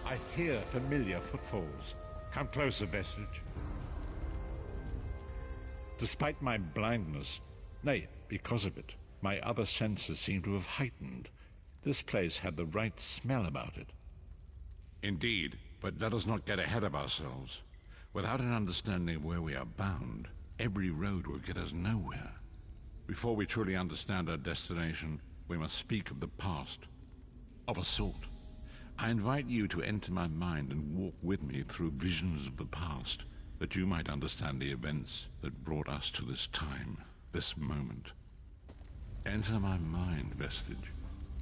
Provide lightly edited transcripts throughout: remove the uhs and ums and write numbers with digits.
I hear familiar footfalls. Come closer, Vestige. Despite my blindness, nay, because of it, my other senses seem to have heightened. This place had the right smell about it. Indeed, but let us not get ahead of ourselves. Without an understanding of where we are bound, every road will get us nowhere. Before we truly understand our destination, we must speak of the past. Of a sort. I invite you to enter my mind and walk with me through visions of the past, that you might understand the events that brought us to this time, this moment. Enter my mind, Vestige,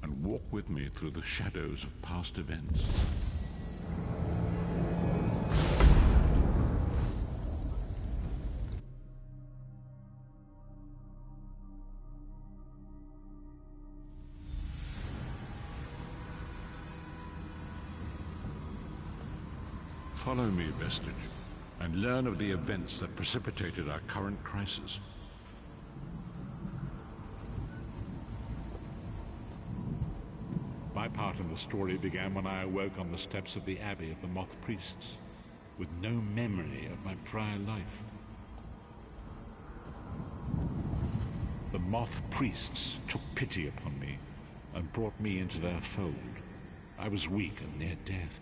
and walk with me through the shadows of past events. Follow me, Vestige, and learn of the events that precipitated our current crisis. My part in the story began when I awoke on the steps of the Abbey of the Moth Priests, with no memory of my prior life. The Moth Priests took pity upon me and brought me into their fold. I was weak and near death.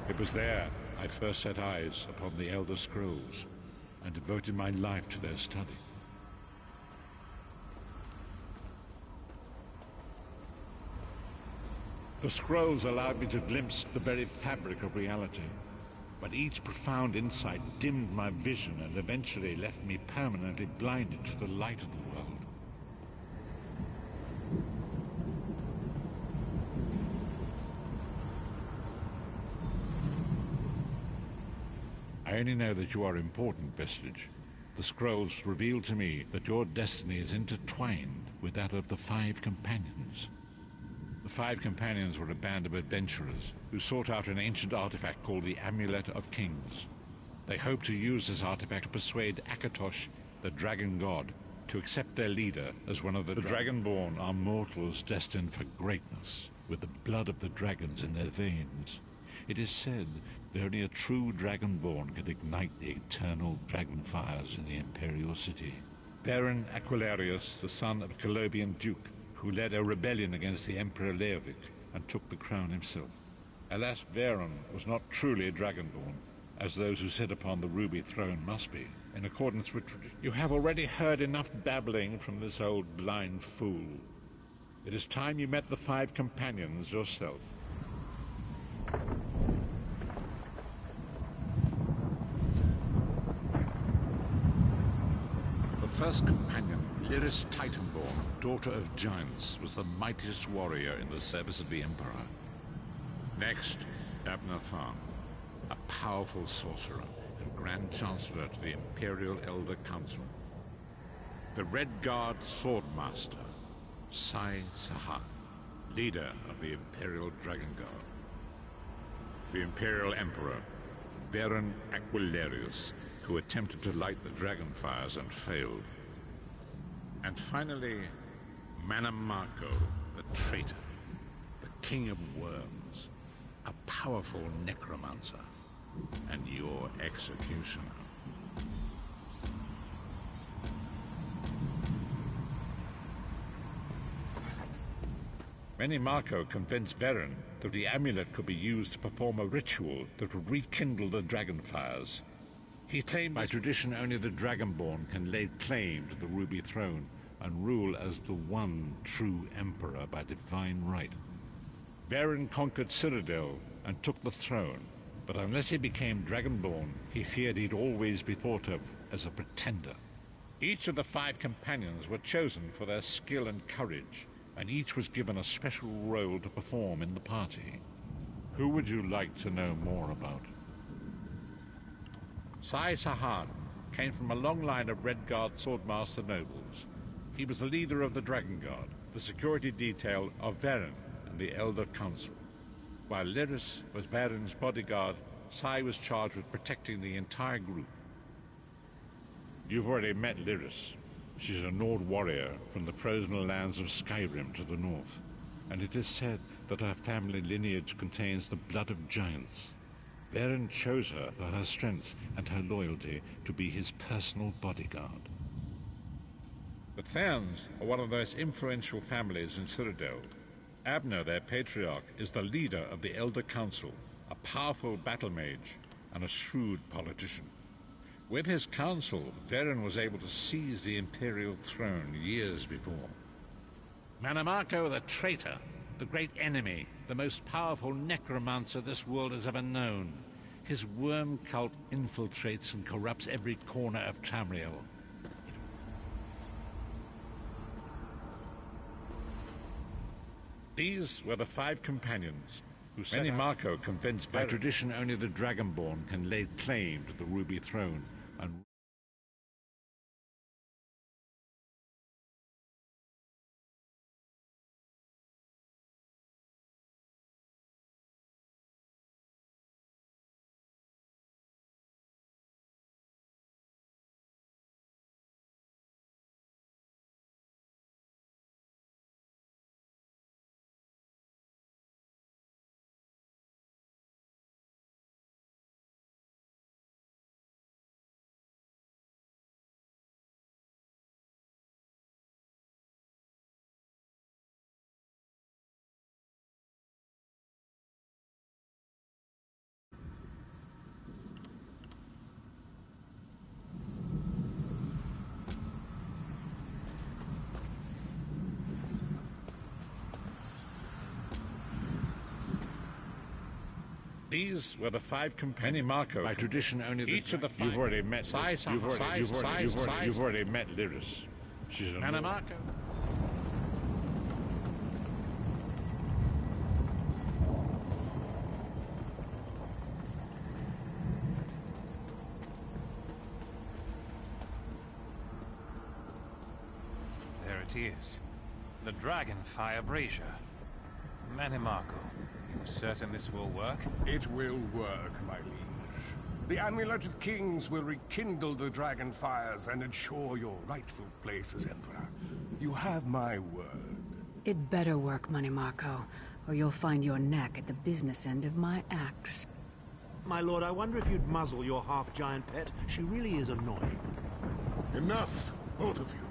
It was there I first set eyes upon the Elder Scrolls and devoted my life to their study. The scrolls allowed me to glimpse the very fabric of reality, but each profound insight dimmed my vision and eventually left me permanently blinded to the light of the world. I only know that you are important, Vestige. The scrolls reveal to me that your destiny is intertwined with that of the Five Companions. The Five Companions were a band of adventurers who sought out an ancient artifact called the Amulet of Kings. They hoped to use this artifact to persuade Akatosh, the dragon god, to accept their leader as one of the Dragonborn are mortals destined for greatness, with the blood of the dragons in their veins. It is said that only a true Dragonborn can ignite the eternal dragon fires in the Imperial City. Varen Aquilarius, the son of a Colobian duke, who led a rebellion against the Emperor Leovic and took the crown himself. Alas, Varen was not truly a Dragonborn, as those who sit upon the ruby throne must be, in accordance with tradition. You have already heard enough babbling from this old blind fool. It is time you met the Five Companions yourself. The first companion, Lyris Titanborn, daughter of giants, was the mightiest warrior in the service of the Emperor. Next, Abner Tharn, a powerful sorcerer and Grand Chancellor to the Imperial Elder Council. The Red Guard Swordmaster, Sai Saha, leader of the Imperial Dragon Guard. The Imperial Emperor, Varen Aquilarius, who attempted to light the dragon fires and failed. And finally, Manamako, the traitor, the king of worms, a powerful necromancer, and your executioner. Manamako convinced Varen that the amulet could be used to perform a ritual that would rekindle the dragon fires. He claimed by tradition only the Dragonborn can lay claim to the Ruby Throne and rule as the one true Emperor by divine right. Varen conquered Cyrodiil and took the throne, but unless he became Dragonborn, he feared he'd always be thought of as a pretender. Each of the Five Companions were chosen for their skill and courage, and each was given a special role to perform in the party. Who would you like to know more about? Sai Sahan came from a long line of Red Guard Swordmaster nobles. He was the leader of the Dragon Guard, the security detail of Varen and the Elder Council. While Lyris was Varen's bodyguard, Sai was charged with protecting the entire group. You've already met Lyris. She's a Nord warrior from the frozen lands of Skyrim to the north, and it is said that her family lineage contains the blood of giants. Varen chose her for her strength and her loyalty to be his personal bodyguard. The Therns are one of the most influential families in Cyrodiil. Abner, their patriarch, is the leader of the Elder Council, a powerful battle mage and a shrewd politician. With his council, Varen was able to seize the Imperial throne years before. Mannimarco the traitor, the great enemy, the most powerful necromancer this world has ever known. His worm cult infiltrates and corrupts every corner of Tamriel. These were the 5 companions who Mannimarco convinced by tradition only the Dragonborn can lay claim to the Ruby Throne and these were the 5 companions. Mannimarco, by tradition, only each of the 5. You've already met. You've already met Lyris. She's a Mannimarco. There it is, the Dragonfire Brazier. Mannimarco. You certain this will work? It will work, my liege. The Amulet of Kings will rekindle the dragon fires and ensure your rightful place as Emperor. You have my word. It better work, Mannimarco, or you'll find your neck at the business end of my axe. My lord, I wonder if you'd muzzle your half-giant pet. She really is annoying. Enough, both of you.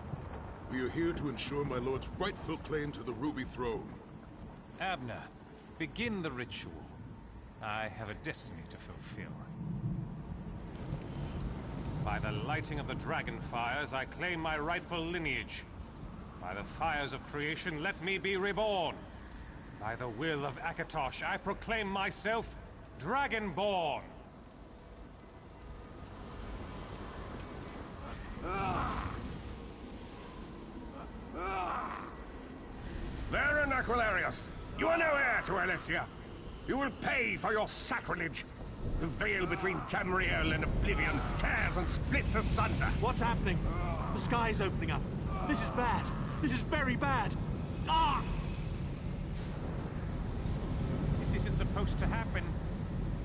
We are here to ensure my lord's rightful claim to the Ruby Throne. Abner, begin the ritual. I have a destiny to fulfill. By the lighting of the dragon fires, I claim my rightful lineage. By the fires of creation, let me be reborn. By the will of Akatosh, I proclaim myself Dragonborn. Varen Aquilarius, you are no heir to Alessia. You will pay for your sacrilege. The veil between Tamriel and Oblivion tears and splits asunder. What's happening? The sky's opening up. This is bad. This is very bad. Ah! This isn't supposed to happen.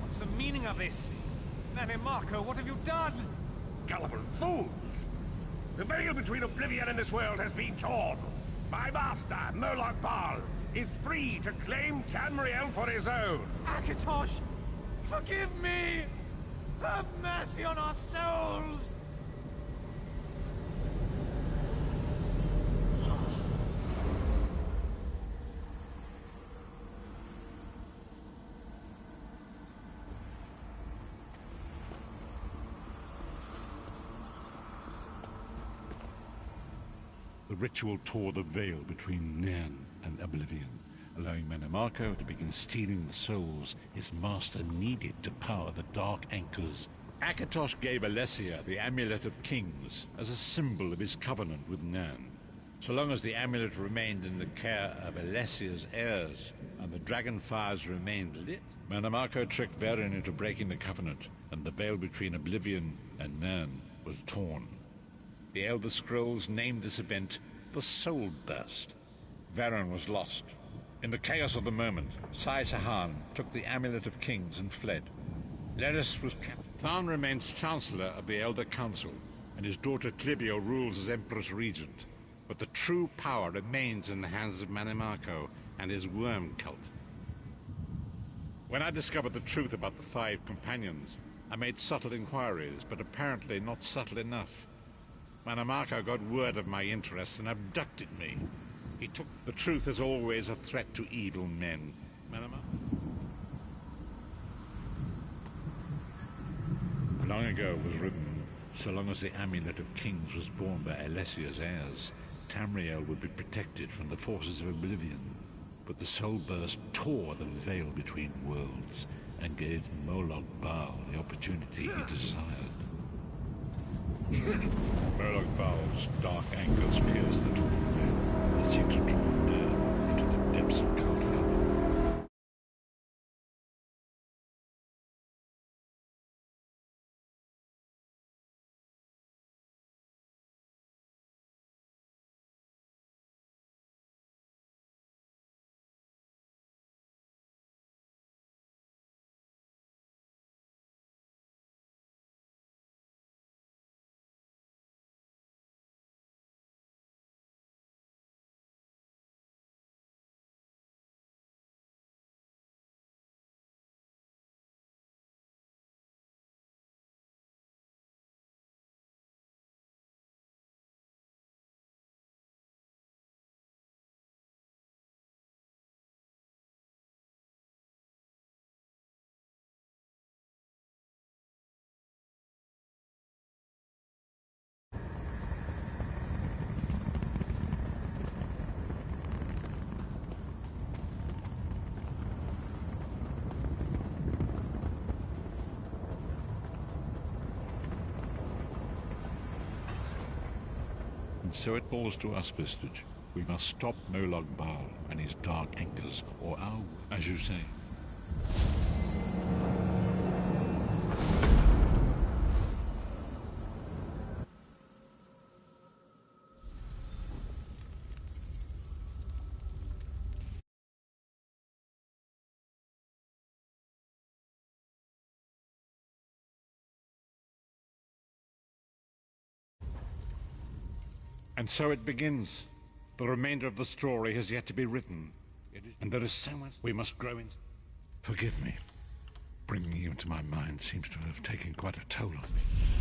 What's the meaning of this? Mannimarco, what have you done? Gullible fools! The veil between Oblivion and this world has been torn. My master, Murloc Bal, is free to claim Tamriel for his own. Akatosh, forgive me! Have mercy on our souls! The ritual tore the veil between Nairn and Oblivion, allowing Mannimarco to begin stealing the souls his master needed to power the Dark Anchors. Akatosh gave Alessia the Amulet of Kings as a symbol of his covenant with Nairn. So long as the amulet remained in the care of Alessia's heirs and the dragon fires remained lit, Mannimarco tricked Varen into breaking the covenant, and the veil between Oblivion and Nairn was torn. The Elder Scrolls named this event the Soul Burst. Varen was lost. In the chaos of the moment, Sai Sahan took the Amulet of Kings and fled. Lyris was captured. Tharn remains Chancellor of the Elder Council. and his daughter Clibio rules as Empress Regent. But the true power remains in the hands of Manimarco and his worm cult. When I discovered the truth about the Five Companions, I made subtle inquiries, but apparently not subtle enough. Manimarco got word of my interests and abducted me. He took... The truth is always a threat to evil men. Long ago was written, so long as the Amulet of Kings was borne by Alessia's heirs, Tamriel would be protected from the forces of Oblivion. But the Soul Burst tore the veil between worlds and gave Molag Bal the opportunity he desired. Molag Bal's dark anchors pierced the torn veil and seemed to draw near into the depths of Kaldheim. And so it falls to us, Vestige. We must stop Molag Bal and his dark anchors, or as you say. And so it begins. The remainder of the story has yet to be written. And there is so much we must grow in. Forgive me. Bringing you into my mind seems to have taken quite a toll on me.